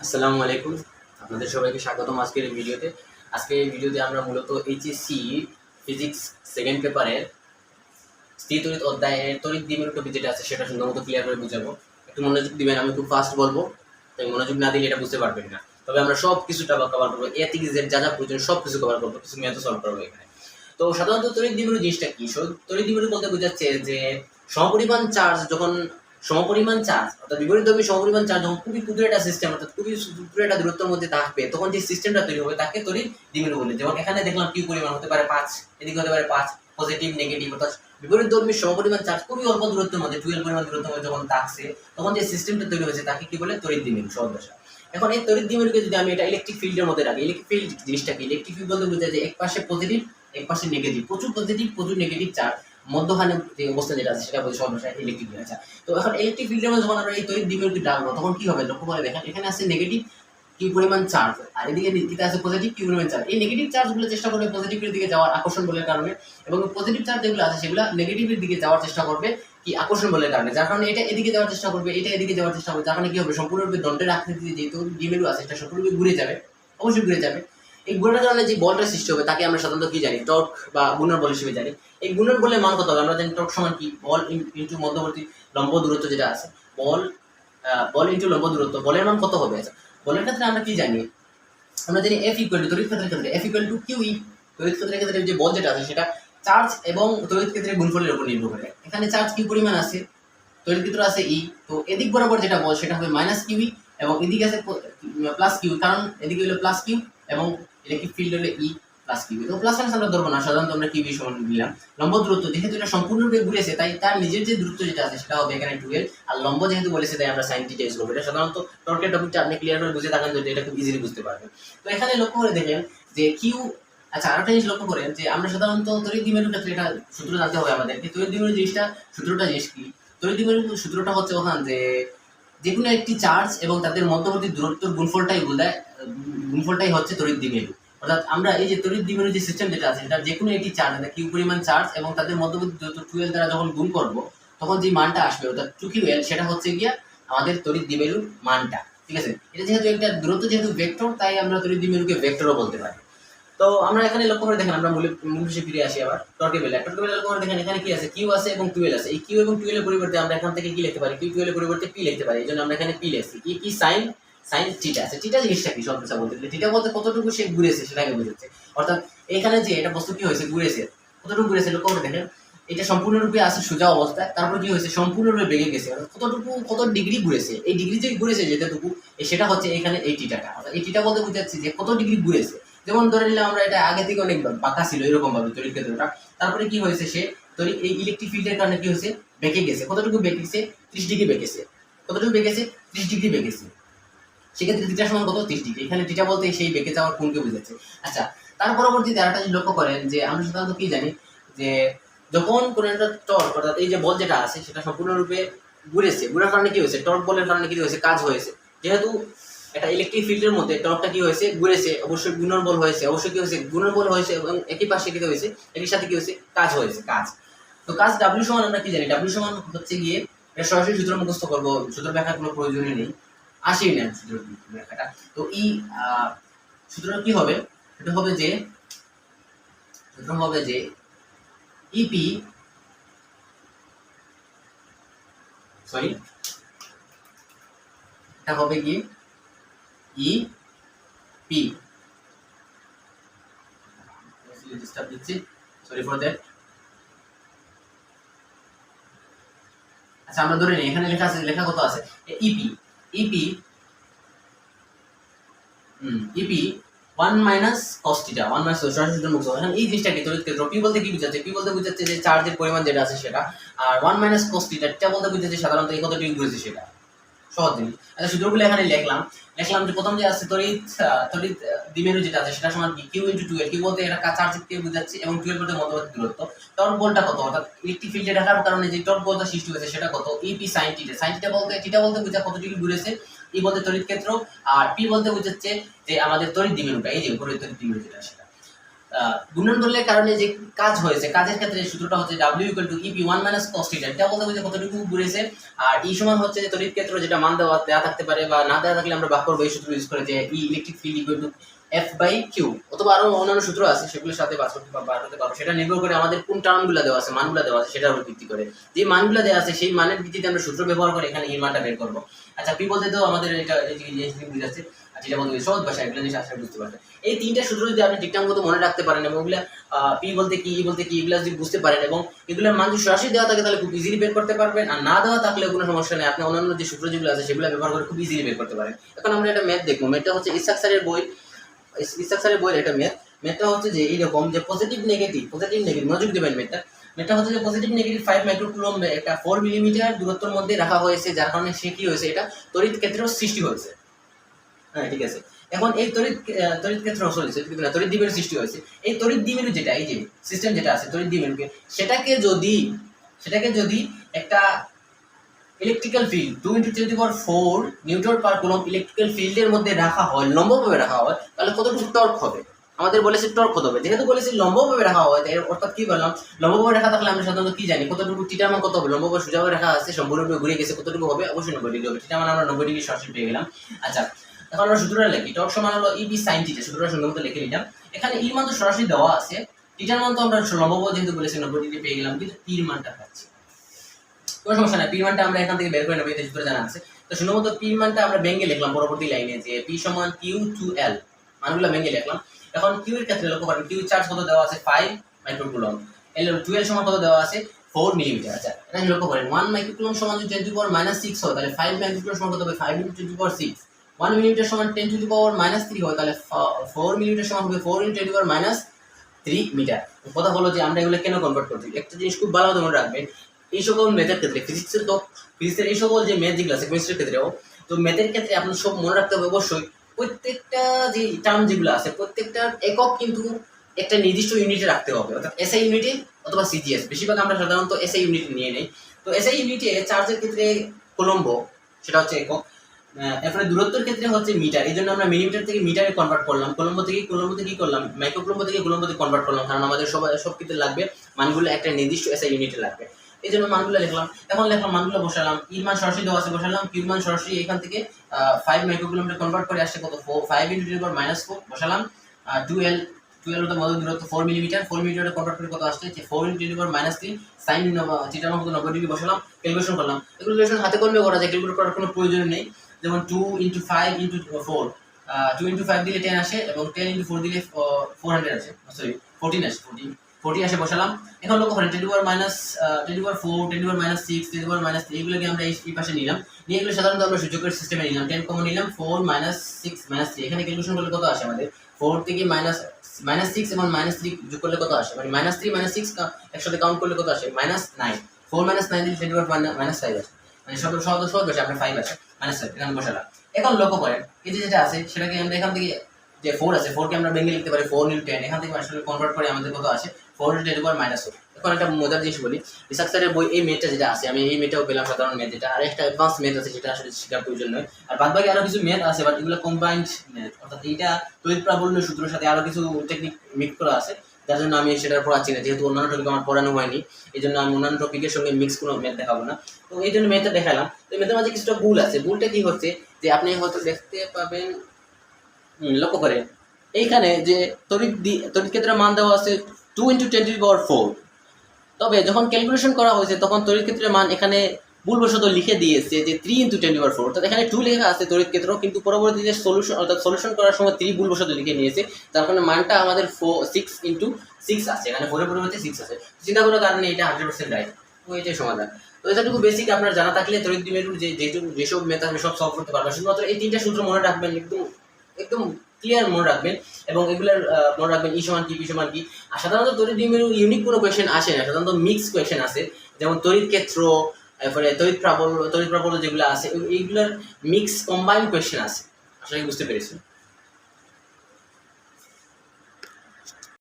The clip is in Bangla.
আসসালামু আলাইকুম, আপনাদের সবাইকে স্বাগতম আজকের এই ভিডিওতে। আজকে এই ভিডিওতে আমরা মূলত এইচএসসি ফিজিক্স সেকেন্ড পেপারের স্থির তড়িৎ অধ্যায়ের তড়িৎ দ্বিমেরু টপিক যেটা আছে সেটা সুন্দর মতো ক্লিয়ার করে বুঝাবো। একটু মনোযোগ দিবেন, আমি খুব ফাস্ট বলবো, তাই মনোযোগ না দিলে এটা বুঝতে পারবেন না। তবে আমরা সব কিছুটা কভার করবো, এ থেকে জেড যা যা প্রয়োজন সব কিছু কভার করবো, কিছু ম্যাথও সলভ করবো এখানে। তো সাধারণত তড়িৎ দ্বিমেরু জিনিসটা কি? তড়িৎ দ্বিমেরু বলতে বোঝাচ্ছে যে সমপরিমাণ চার্জ যখন সমপরিমাণ চার্জ অর্থাৎ বিপরীতধর্মী সমপরিমাণ চার্জ যখন খুবই ক্ষুদ্র একটা সিস্টেম অর্থাৎ খুবই ক্ষুদ্র একটা দূরত্বের মধ্যে থাকবে তখন যে সিস্টেমটা তৈরি হবে তাকে তড়িৎ দ্বিমেরু বলে। যেমন এখানে দেখলাম কিউ পরিমাণ হতে পারে 5, এদিকে হতে পারে 5, পজিটিভ নেগেটিভ, অর্থাৎ বিপরীতধর্মী সমপরিমাণ চার্জ খুবই অল্প দূরত্বের মধ্যে 12 পরিমাণ দূরত্বের মধ্যে যখন থাকছে তখন যে সিস্টেমটা তৈরি হয়েছে তাকে কি বলে? তড়িৎ দ্বিমেরু, সহজ ভাষা। এখন এই তড়িৎ দ্বিমেরুকে যদি আমি এটা ইলেকট্রিক ফিল্ডের মধ্যে রাখি, ইলেকট্রিক ফিল্ড জিনিসটা কি? ইলেকট্রিক ফিল্ড বলতে বোঝায় যে এক পাশে পজিটিভ এক পাশে নেগেটিভ, প্রচুর পজিটিভ প্রচুর নেগেটিভ চার্জ মধ্যখানে যে অবস্থা যেটা আছে সেটা বলছে সহজ ভাষায় ইলেকট্রিক ফিল্ড। আচ্ছা, তো এখন ইলেকট্রিক ফিল্ডের মধ্যে যখন আমরা এই তড়িৎ দ্বিমেরুকে ডাকবো তখন কি হবে? লক্ষ্য করে দেখেন, এখানে আছে নেগেটিভ কিউ পরিমাণ চার্জ আর এদিকে দিকে আছে পজিটিভ কিউ পরিমাণ চার্জ। এই নেগেটিভ চার্জগুলো চেষ্টা করবে পজিটিভের দিকে যাওয়ার আকর্ষণ বলের কারণে, এবং পজিটিভ চার্জ যেগুলো আছে সেগুলো নেগেটিভের দিকে যাওয়ার চেষ্টা করবে কি? আকর্ষণ বলের কারণে। যার কারণে এটা এদিকে যাওয়ার চেষ্টা করবে, এটা এদিকে যাওয়ার চেষ্টা করবে, যার কারণে কি হবে? সম্পূর্ণরূপে দণ্ডের আকৃতিতে যেহেতু দ্বিমেরু আছে সেটা সম্পূর্ণরূপে ঘুরে যাবে, অবশ্যই ঘুরে যাবে। এই ঘোরার কারণে যে বলটা সৃষ্টি হবে তাকে আমরা সাধারণত কি জানি? টর্ক বা গুণন বল হিসেবে জানি। এই গুণন বলের মান কত হবে? আমরা জানি টর্ক সমান কি? বল ইনটু মধ্যবর্তী লম্ব দূরত্ব যেটা আছে, বল ইনটু লম্ব দূরত্ব, বলের মান কত হবে? আচ্ছা, বলের ক্ষেত্রে আমরা কি জানি? আমরা জানি এফ ইকুয়াল টু তড়িৎ ক্ষেত্রের ক্ষেত্রে এফ ইকুয়াল টু কিউই। তড়িৎ ক্ষেত্রের ক্ষেত্রে যে বল যেটা আছে সেটা চার্জ এবং তড়িৎ ক্ষেত্রের গুণফলের উপর নির্ভর করে। এখানে চার্জ কিউ পরিমাণ আছে, তড়িৎ ক্ষেত্র আছে ই, তো এদিক বরাবর যেটা বল সেটা হবে মাইনাস কিউই এবং এদিকে আছে প্লাস কিউ, কারণ এদিকে হলো প্লাস কিউ এবং ইলেকট্রিক ফিল্ড হলো ই প্লাস কিউ। তো প্লাস মাইনাস আমরা ধরবো না, সাধারণত আমরা কিউই সমান নিলাম। লম্ব দূরত্ব যেহেতু এটা সম্পূর্ণরূপে ঘুরেছে তাই তার নিজের যে দূরত্ব যেটা আছে সেটা হবে এখানে 12, আর লম্ব যেহেতু বলেছে তাই আমরা সাইন থিটা ইউজ করবো। এটা সাধারণত টর্কের টপিকটা আপনি ক্লিয়ার করে বুঝে থাকেন যদি এটা খুব ইজিলি বুঝতে পারবেন। তো এখানে লক্ষ্য করে দেখেন যে কিউ। আচ্ছা, আরেকটা জিনিস লক্ষ্য করেন যে আমরা সাধারণত তড়িৎ দ্বিমেরুর ক্ষেত্রে এটা সূত্র জানতে হবে আমাদেরকে। তড়িৎ দ্বিমেরু জিনিসটা সূত্রটা জিনিস কি? তড়িৎ দ্বিমেরু সূত্রটা হচ্ছে ওখান যে কোনো একটি চার্জ এবং তাদের মধ্যবর্তী দূরত্বের গুণফলটাই হচ্ছে তড়িৎ দ্বিমেরু। অর্থাৎ আমরা এই যে তড়িৎ দ্বিমেরু যে সিস্টেম যেটা আছে সেটা যে কোনো একটি চার্জ কিউ পরিমাণ চার্জ এবং তাদের মধ্যবর্তী দূরত্ব 12 দ্বারা যখন গুণ করব তখন যে মানটা আসবে অর্থাৎ 2ql সেটা হচ্ছে গিয়া আমাদের তড়িৎ দ্বিমেরুর মানটা। ঠিক আছে, এটা যেহেতু একটা দূরত্ব যেহেতু ভেক্টর তাই আমরা তড়িৎ দ্বিমেরুকে ভেক্টরও বলতে পারি। তো আমরা এখানে লক্ষ্য করে দেখেন, আমরা মূল বিষয়ে ফিরে আসি আবার। টর্কের বেলা লক্ষ্য করে দেখেন, এখানে কি আছে? কিউ আছে এবং টুয়েলভ আছে। এই কিউ এবং টুয়েলভের পরিবর্তে আমরা এখান থেকে কি লিখতে পারি? কিউ টুয়েলভের পরিবর্তে পি লিখতে পারি, এই জন্য আমরা এখানে পি লিখছি। কি সাইন থিটা আছে। থিটা জিনিসটা কি? সব কথা বলতে গেলে থিটা বলতে কতটুকু সে ঘুরেছে সেটাকে বোঝাচ্ছে। অর্থাৎ এখানে যে এটা বস্তু কি হয়েছে? ঘুরেছে। কতটুকু ঘুরেছে লক্ষ্য করে দেখেন, এটা সম্পূর্ণরূপে আছে সোজা অবস্থায়, তারপর কি হয়েছে? সম্পূর্ণরূপে বেগে গেছে। অর্থাৎ কত ডিগ্রি ঘুরেছে, এই ডিগ্রি যে ঘুরেছে যেটুকু সেটা হচ্ছে এখানে এই টিটাটা। অর্থাৎ এই টিটা বলতে বোঝাচ্ছে যে কত ডিগ্রি ঘুরেছে। যেমন ধরে নিলাম আমরা এটা আগে থেকে অনেক বাঁকা ছিল এরকম ভাবে তড়িৎ ক্ষেত্রটা, তারপরে কি হয়েছে? সে এই ইলেকট্রিক ফিল্ডের কারণে কি হয়েছে? বেঁকে গেছে। কতটুকু বেঁকেছে? 30 ডিগ্রি বেঁকেছে। কতটুকু বেঁকেছে? 30 ডিগ্রি বেঁকেছে। সেক্ষেত্রে থিটা সমান কত? 30 ডিগ্রি। এখানে থিটা বলতে সেই বেঁকে যাওয়ার কোণকে বোঝাচ্ছে। আচ্ছা, তার পরবর্তীতে আরেকটা জিনিস লক্ষ্য করেন যে আমরা সাধারণত কি জানি যে যখন কোনো একটা টর্ক অর্থাৎ এই যে বল যেটা আছে সেটা সম্পূর্ণরূপে ঘুরেছে, ঘুরার কারণে কি হয়েছে? টর্ক বলের কারণে কি হয়েছে? কাজ হয়েছে। যেহেতু একটা ইলেকট্রিক ফিল্ডের মধ্যে টর্কটা কি হয়েছে? ঘুরেছে, অবশ্যই গুণন বল হয়েছে, অবশ্যই কি হয়েছে? গুণন বল হয়েছে এবং একই পাশে কি হয়েছে? একই সাথে কি হয়েছে? কাজ হয়েছে। তো কাজ ডাব্লিউ সমান আমরা কি জানি? ডাব্লিউ সমান হচ্ছে গিয়ে এটা সরাসরি সূত্র মুখস্থ করবো, সূত্র ব্যাখ্যার কোনো প্রয়োজনই নেই, আসেই না সূত্র ব্যাখ্যাটা। তো এই সূত্রটা কি হবে? এটা হবে যে ইপি সরি এটা হবে গিয়ে ই পি। ডিস্টার্ব দিচ্ছি, সরি ফর দ্যাট। আচ্ছা, আমরা ধরে নিই এখানে লেখা কত আছে? EP EP EP 1 minus cos theta 1 minus সরাসরি সূত্র মুক্ত। এখন এই জিনিসটা কি? তড়িৎ ক্ষেত্র পি বলতে কি বোঝাচ্ছে? পি বলতে বোঝাচ্ছে যে চার্জের পরিমাণ যেটা আছে সেটা, আর 1 মাইনাস cos থিটা এটা বলতে বোঝাচ্ছে সাধারণত এই কত ডিগ্রি ঘুরেছে সেটা। সহজ জিনিস। আচ্ছা, সূত্রগুলো এখানে লিখলাম যে প্রথম যে আছে তড়িৎ দ্বিমেরু যেটা আছে সেটা সমান কি? Q into 12। কিউ বলতে এটা চার্জকে বোঝাচ্ছে এবং 12 বলতে মধ্যবর্তী দূরত্ব। টর্ক বলটা কত? অর্থাৎ ইলেকট্রিক ফিল্ডে রাখার কারণে যে টর্ক বলটা সৃষ্টি হয়েছে সেটা কত? EP sine theta. Sine theta বলতে বোঝা কত ডিগ্রি ঘুরেছে। ই বলতে তড়িৎ ক্ষেত্র আর পি বলতে বোঝাচ্ছে যে আমাদের তড়িৎ দ্বিমেরুটা, এই যে উপরের তড়িৎ দ্বিমেরু যেটা সেটা। গুণন দলের কারণে যে কাজ হয়েছে, কাজের ক্ষেত্রে সূত্রটা হচ্ছে W = EP1 - cos θ। এটা বলতে বুঝে কতটুকু ঘুরেছে, আর E সমান হচ্ছে যে তড়িৎ ক্ষেত্র যেটা মান দেওয়া থাকতে পারে বা না দেওয়া থাকলে আমরা বাক করবো এই সূত্র ইউজ করে যে E ইলেকট্রিক ফিল্ড F/Q, অথবা আরো অন্যান্য সূত্র আছে সেগুলোর সাথে বার করতে পারবো। সেটা নির্ভর করে আমাদের কোন টার্মগুলো দেওয়া আছে, মানগুলো দেওয়া আছে সেটার উপর ভিত্তি করে। যে মানগুলো দেওয়া আছে সেই মানের ভিত্তিতে আমরা সূত্র ব্যবহার করে এখানে এই মানটা বের করবো। আচ্ছা, P বলতে তো আমাদের এটা বুঝাচ্ছে, আর যেটা বলতে সহজ ভাষায় এগুলো জিনিস আসলে বুঝতে পারবেন। এই তিনটা সূত্র যদি আপনি ঠিকঠাক মতো মনে রাখতে পারেন এবং এগুলা P বলতে কি, E বলতে কি, এগুলো যদি বুঝতে পারেন এবং এগুলোর মান যদি সরাসরি দেওয়া থাকে তাহলে খুব ইজিলি বের করতে পারবেন, আর না দেওয়া থাকলেও কোনো সমস্যা নেই, আপনি অন্যান্য যে সূত্র যেগুলো আছে সেগুলো ব্যবহার করে খুব ইজিলি বের করতে পারেন। এখন আমরা একটা ম্যাথ দেখবো। ম্যাথটা হচ্ছে ইসাক স্যারের বইয়ের একটা ম্যাথটা হচ্ছে যে এইরকম যে পজিটিভ নেগেটিভ মনোযোগ দেবেন। ম্যাথটা হচ্ছে যে পজিটিভ নেগেটিভ 5 মাইক্রোকুলম্ব একটা 4 মিলিমিটার দূরত্বের মধ্যে রাখা হয়েছে, যার কারণে সে কি হয়েছে, এটা তড়িৎ ক্ষেত্রের সৃষ্টি হয়েছে। হ্যাঁ, ঠিক আছে। এখন এই তড়িৎ ক্ষেত্র তড়িৎ দ্বিমেরু সৃষ্টি হয়েছে। এই তড়িৎ দ্বিমেরু যেটা, এই যে সিস্টেম যেটা আছে তড়িৎ দ্বিমেরুকে, সেটাকে যদি একটা ইলেকট্রিক্যাল ফিল্ড 2 × 10⁴ নিউটন পার কুলম্ব ইলেকট্রিক্যাল ফিল্ডের মধ্যে রাখা হয়, লম্বভাবে রাখা হয়, তাহলে কতটুকু টর্ক হবে? আমাদের বলেছে টর্ক কত হবে। যেহেতু বলেছি লম্বভাবে রাখা হয়, এর অর্থাৎ কি বললাম, লম্বভাবে রাখা থাকলে আমরা সাধারণত কি জানি কতটুকু থিটার মান কত হবে। লম্বভাবে সোজাভাবে রাখা আছে, সম্পূর্ণরূপে ঘুরে গেছে, কতটুকু হবে? অবশ্যই 90 ডিগ্রি হবে। থিটার মান আমরা 90 ডিগ্রি সরাসরি পেয়ে গেলাম। আচ্ছা, এখন আমরা সূত্রটা লিখি। টর্ক সমান হলো EB sin θ। সূত্রটা সুন্দর মতো লিখে নিলাম। এখানে এর মান তো সরাসরি দেওয়া আছে, থিটার মান তো আমরা লম্বভাবে যেহেতু বলেছি 90 ডিগ্রি পেয়ে গেলাম, কিন্তু এর মানটা পাচ্ছি কোনো সমস্যা নাই। পি মানটা আমরা এখান থেকে বের করে নেব, এই সূত্র জানা আছে। তো শুধুমাত্র পি মানটা আমরা ভেঙে লিখলাম পরবর্তী লাইনে যে P = Q/L, মানগুলো ভেঙে লিখলাম। এখন Q এর ক্ষেত্রে লক্ষ্য করেন, Q চার্জ কত দেওয়া আছে 5 মাইক্রোকুলম্ব, L সমান কত দেওয়া আছে 4 মিলিমিটার। আচ্ছা, এটা লক্ষ্য করেন 1 মাইক্রোকুলম্ব সমান যদি 10⁻⁶ হয়, তাহলে 5 মাইক্রোকুলম্ব সমান কত হবে 5 × 10⁻⁶। 1 মিলিমিটার সমান 10⁻³ হয়, তাহলে 4 মিলিমিটার সমান হবে 4 × 10⁻³ মিটার। কথা হলো যে আমরা এগুলো কেন কনভার্ট করছি, একটা জিনিস খুব ভালোভাবে মনে রাখবেন। এই সকল ম্যাথের ক্ষেত্রে ফিজিক্সের এই সকল যে ম্যাথ যেগুলো আছে, কেমিস্ট্রির ক্ষেত্রেও তো ম্যাথের ক্ষেত্রে আপনার সব মনে রাখতে হবে অবশ্যই। প্রত্যেকটা যে টার্ম যেগুলো আছে প্রত্যেকটার একক কিন্তু একটা নির্দিষ্ট ইউনিটে রাখতে হবে, অর্থাৎ এসআই ইউনিটে অথবা সিজিএস। বেশিরভাগ আমরা সাধারণত এসআই ইউনিট নিয়ে নেই। তো এসআই ইউনিটে চার্জের ক্ষেত্রে কুলম্ব, সেটা হচ্ছে একক। এরপরে দূরত্বের ক্ষেত্রে হচ্ছে মিটার, এই জন্য আমরা মিলিমিটার থেকে মিটারে কনভার্ট করলাম। কুলম্ব থেকে কি করলাম, মাইক্রোকুলম্ব থেকে কুলম্বতে কনভার্ট করলাম, কারণ আমাদের সব ক্ষেত্রে লাগবে মানগুলো একটা নির্দিষ্ট এসআই ইউনিটে লাগবে। এই জন্য মানগুলো লিখলাম। এখন মানগুলো বসালাম। ই মান সরাসরি দেওয়া আছে, বসালাম। কিউ মান সরাসরি এখান থেকে 5 মাইক্রোকুলম্বে কনভার্ট করে আসছে কত 5 × 10⁻⁴ বসালাম। 12 হতে মধ্যে দূরত্ব 4 মিলিমিটার, 4 মিলিমিটারে কনভার্ট করে কত আসছে 4 × 10⁻³ sin থিটার মান কত 90 ডিগ্রি বসালাম। ক্যালকুলেশন করলাম। ক্যালকুলেশন হাতে কলমে করা যায়, ক্যালকুলেট করার কোনো প্রয়োজন নেই। যেমন 2 × 5 × 4, 2 × 5 দিলে 10 আসে এবং 10 × 4 দিলে 400 আসে, সরি 14 আসে, 40 আসে বসালাম। এখন লক্ষ্য করেন 10⁻⁻4, 10⁻⁶, 10⁻³ এগুলোকে আমরা এই পাশে নিলাম। নিয়ে এগুলো সাধারণত আমরা সূচকের সিস্টেমে নিলাম। 10 কমন নিলাম, 4 - 6 - 3। এখানে ক্যালকুলেশন করলে কত আসে আমাদের 4 থেকে -6 এবং -3 যোগ করলে কত আসে, মানে -3 -6 একসাথে কাউন্ট করলে কত আসে -9। 4 - 9 দিলে 10⁻⁻5 আসে, মানে সহজ বসে আমরা 5 আসে -5 এখানে বসালাম। এখন লক্ষ্য করেন এই যে যেটা আছে সেটাকে আমরা এখান থেকে যে 4 আছে 4 কে আমরা ভেঙে লিখতে পারি 4 × 10। এখান থেকে আসলে কনভার্ট করে আমাদের কত আসে 4 × 10⁻⁴। এখন একটা মজার জিনিস বলি, রিসার্চ স্যারের বই এই মেথটা যেটা আছে, আমি এই মেথটাও পেলাম, সাধারণ মেথ যেটা, আর একটা অ্যাডভান্স মেথ আছে যেটা আসলে শেখার প্রয়োজন নয়। আর বাদবাকি আরো কিছু মেথ আছে, বাট এগুলো কম্বাইন্ড মেথ, অর্থাৎ এইটা তড়িৎ প্রাবল্য সূত্রের সাথে আরো কিছু টেকনিক মিক্স করা আছে, যার জন্য আমি সেটা পড়াচ্ছি না। যেহেতু অন্যান্য টপিক আমার পড়ানো হয়নি, এই জন্য আমি অন্যান্য টপিকের সঙ্গে মিক্স কোনো মেথ দেখাবো না। তো এই জন্য মেথটা দেখালাম। তো মেথের মাঝে কিছুটা ভুল আছে। ভুলটা কি হচ্ছে যে আপনি হয়তো দেখতে পাবেন, লক্ষ্য করেন এইখানে যে তড়িৎ ক্ষেত্রের মান দেওয়া আছে 2 × 10⁴। তবে যখন ক্যালকুলেশন করা হয়েছে তখন তড়িৎ ক্ষেত্রের মান এখানে ভুলবশত লিখে দিয়েছে যে 3 × 10⁴। অর্থাৎ এখানে 2 লেখা আছে তড়িৎ ক্ষেত্র, কিন্তু পরবর্তীতে সলিউশন করার সময় 3 ভুলবশত লিখে নিয়েছে, যার কারণে মানটা আমাদের 6 × 6 আছে, এখানে 4 এর পরিবর্তে 6 আছে। চিন্তা করার কারণে এটা 100% রাইট। তো এটাই সমাধান। তো এতটুকু বেসিক আপনার জানা থাকলে তড়িৎ দ্বিমেরুর যেসব মেথড আপনি সব সলভ করতে পারবেন। শুধুমাত্র এই 3টা সূত্র মনে রাখবেন, একদম ক্লিয়ার মনে রাখবেন, এবং এগুলোর মনে রাখবেন E = কি, P = কি। আর সাধারণত তড়িৎ দ্বিমেরু ইউনিক কোনো কোয়েশ্চেন আসে না, সাধারণত মিক্স কোয়েশ্চেন আসে, যেমন তড়িৎ ক্ষেত্র, এরপরে তড়িৎ প্রাবল্য যেগুলো আছে এইগুলোর মিক্স কম্বাইন্ড কোয়েশ্চেন আসে। আশা করি বুঝতে পেরেছেন।